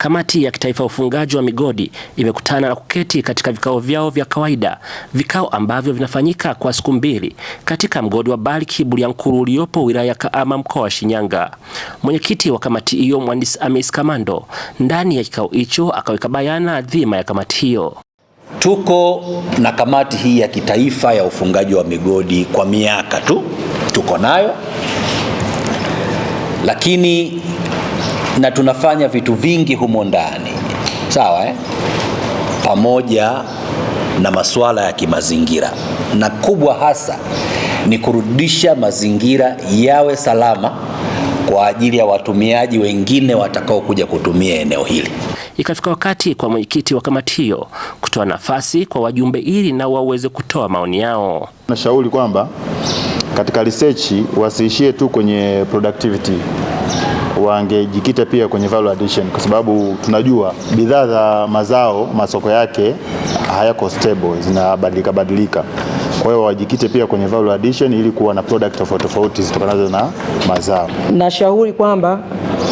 Kamati ya Kitaifa ya Ufungaji wa Migodi imekutana na kuketi katika vikao vyao vya kawaida, vikao ambavyo vinafanyika kwa siku mbili katika mgodi wa Bulk Bulyanhulu uliopo wilaya ya Kahama mkoa wa Shinyanga. Mwenyekiti wa kamati hiyo Mhandisi Amis Kamando ndani ya kikao hicho akaweka bayana dhima ya kamati hiyo. Tuko na kamati hii ya kitaifa ya ufungaji wa migodi kwa miaka tu tuko nayo, lakini na tunafanya vitu vingi humo ndani, sawa pamoja na masuala ya kimazingira, na kubwa hasa ni kurudisha mazingira yawe salama kwa ajili ya watumiaji wengine watakao kuja kutumia eneo hili. Ikafika wakati kwa mwenyekiti wa kamati hiyo kutoa nafasi kwa wajumbe ili nao waweze kutoa maoni yao. Nashauri kwamba katika research wasiishie tu kwenye productivity, wangejikita pia kwenye value addition, kwa sababu tunajua bidhaa za mazao masoko yake hayako stable, zinabadilika badilika. Kwa hiyo wajikite pia kwenye value addition ili kuwa na product tofauti zitokanazo na mazao. Nashauri kwamba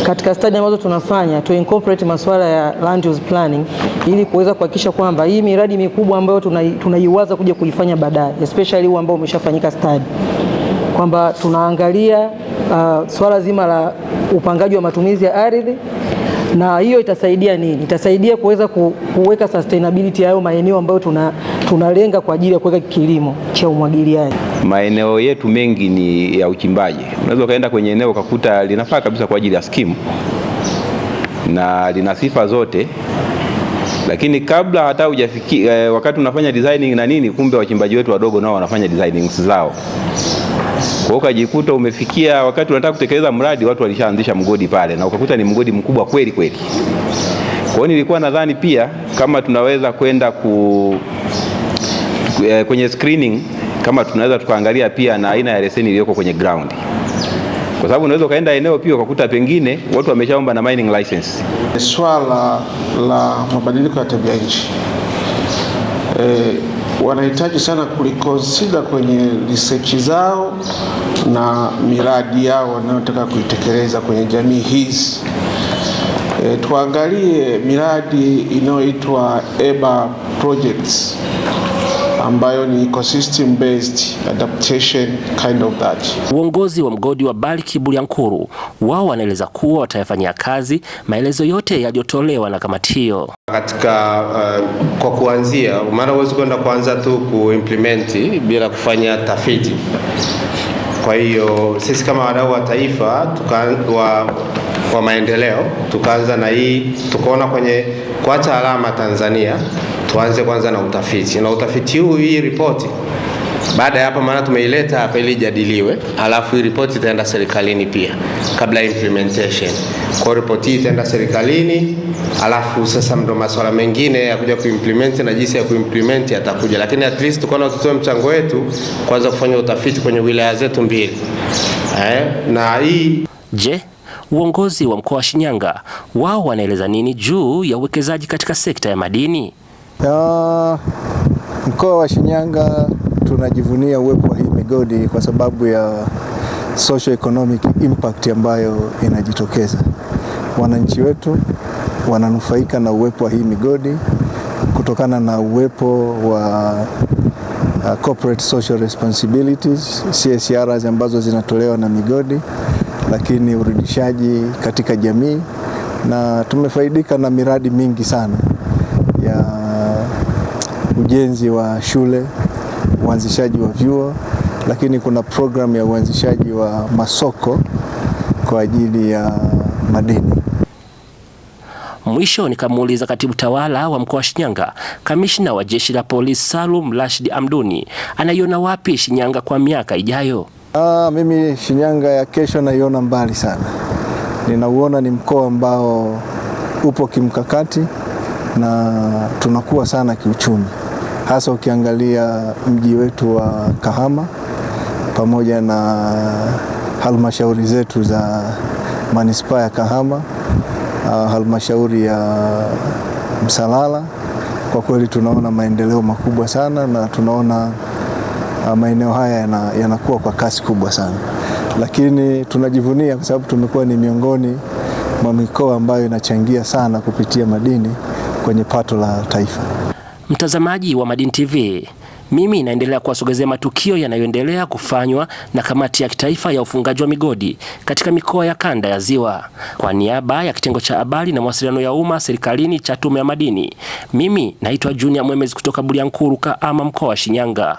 katika study ambazo tunafanya to incorporate masuala ya land use planning ili kuweza kuhakikisha kwamba hii miradi mikubwa ambayo tunaiwaza kuja kuifanya baadaye, especially huu ambao umeshafanyika study, kwamba tunaangalia swala zima la upangaji wa matumizi ya ardhi, na hiyo itasaidia nini? Itasaidia kuweza kuweka sustainability ya hayo maeneo ambayo tunalenga kwa ajili ya kuweka kilimo cha umwagiliaji. Maeneo yetu mengi ni ya uchimbaji. Unaweza kaenda kwenye eneo ukakuta linafaa kabisa kwa ajili ya skimu na lina sifa zote, lakini kabla hata hujafikia wakati unafanya designing na nini, kumbe wachimbaji wetu wadogo nao wanafanya designing zao. Kwa hiyo ukajikuta umefikia wakati unataka kutekeleza mradi, watu walishaanzisha mgodi pale na ukakuta ni mgodi mkubwa kweli kweli. Kwa hiyo nilikuwa nadhani pia kama tunaweza kwenda kwenye screening, kama tunaweza tukaangalia pia na aina ya leseni iliyoko kwenye ground, kwa sababu unaweza kaenda eneo pia ukakuta pengine watu wameshaomba na mining license. Swala la mabadiliko ya tabia nchi wanahitaji sana kuliconsider kwenye research zao na miradi yao wanayotaka kuitekeleza kwenye jamii hizi. Tuangalie miradi inayoitwa EBA projects ambayo ni ecosystem based adaptation kind of that. Uongozi wa mgodi wa Bulk Bulyanhulu wao wanaeleza kuwa watayafanyia kazi maelezo yote yaliyotolewa na kamati hiyo. Katika kwa kuanzia, maana huwezi kwenda kuanza tu kuimplement bila kufanya tafiti. Kwa hiyo sisi kama wadau wa taifa wa maendeleo tukaanza na hii, tukaona kwenye kuacha alama Tanzania tuanze kwanza na utafiti. Na utafiti huu, hii ripoti baada ya hapa, maana tumeileta hapa ili jadiliwe, alafu hii ripoti itaenda serikalini pia kabla ya implementation. Kwa ripoti hii itaenda serikalini, alafu sasa ndo masuala mengine ya kuja kuimplement na jinsi ya kuimplement yatakuja, lakini at least tukaona tutoe mchango wetu kwanza kufanya utafiti kwenye wilaya zetu mbili. Na hii uongozi wa mkoa wa Shinyanga wao wanaeleza nini juu ya uwekezaji katika sekta ya madini? Mkoa wa Shinyanga tunajivunia uwepo wa hii migodi kwa sababu ya socio-economic impact ambayo inajitokeza. Wananchi wetu wananufaika na uwepo wa hii migodi kutokana na uwepo wa corporate social responsibilities CSRs ambazo zinatolewa na migodi, lakini urudishaji katika jamii, na tumefaidika na miradi mingi sana ya ujenzi wa shule, uanzishaji wa vyuo, lakini kuna program ya uanzishaji wa masoko kwa ajili ya madini. Mwisho nikamuuliza katibu tawala wa mkoa wa Shinyanga, kamishna wa jeshi la polisi Salum Rashid Amduni, anaiona wapi Shinyanga kwa miaka ijayo? Mimi Shinyanga ya kesho naiona mbali sana. Ninauona ni mkoa ambao upo kimkakati na tunakuwa sana kiuchumi, hasa ukiangalia mji wetu wa Kahama pamoja na halmashauri zetu za manispaa ya Kahama, halmashauri ya Msalala. Kwa kweli tunaona maendeleo makubwa sana na tunaona maeneo haya yanakuwa kwa kasi kubwa sana, lakini tunajivunia kwa sababu tumekuwa ni miongoni mwa mikoa ambayo inachangia sana kupitia madini kwenye pato la taifa. Mtazamaji wa Madini TV, mimi naendelea kuwasogezea matukio yanayoendelea kufanywa na Kamati ya Kitaifa ya Ufungaji wa Migodi katika mikoa ya Kanda ya Ziwa. Kwa niaba ya Kitengo cha Habari na Mawasiliano ya Umma serikalini cha Tume ya Madini, mimi naitwa Junior Mwemezi kutoka Bulyanhulu, Kahama, mkoa wa Shinyanga.